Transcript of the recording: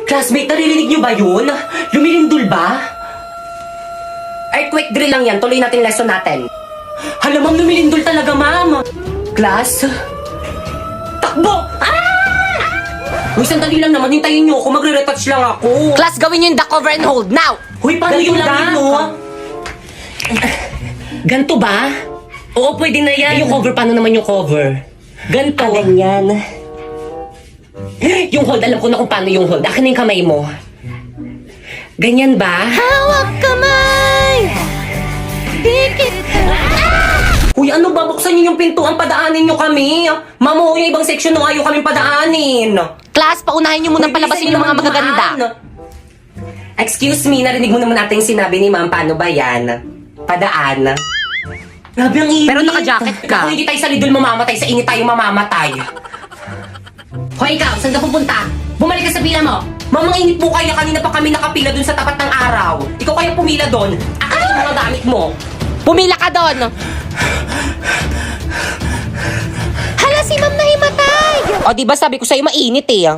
Classmate, naririnig niyo ba yun? Lumilindol ba? Earthquake drill lang yan. Tuloy natin lesson natin. Hala, ma'am, lumilindol talaga, ma'am. Class? Takbo! Uy, sandali lang naman. Hintayin niyo ako. Magre-retouch lang ako. Class, gawin nyo yung duck over and hold. Now! Uy, paano Ganito yung lang duck? yun, no? Ganto ba? Oo, pwede na yan. Yung cover, paano naman yung cover? Ganto. Ganyan. Yung hold, alam ko na kung paano yung hold. Akin na yung kamay mo. Ganyan ba? Hawak kamay! Dikit! Uy, ano ba? Buksan niyo yung pintuan, padaanin niyo kami. Mamo, yung ibang section nung ayaw kaming padaanin. Class, paunahin nyo munang Uy, palabasin bilisan yung mga niyo naman magaganda. dumaan. Excuse me, narinig mo naman natin yung sinabi ni ma'am. Paano ba yan? Padaan. Grabe ang init. Pero naka-jacket ka. Kung hindi tayo sa lidol mamamatay, sa init tayo mamamatay. Hoy, ikaw, saan ka pupunta? Bumalik ka sa pila mo. Mamang init po kaya, kanina pa kami nakapila dun sa tapat ng araw. Ikaw kaya pumila dun. Akin yung mga gamit mo. Pumila ka doon! Hala, si ma'am nahimatay! O, di ba sabi ko sa'yo mainit eh.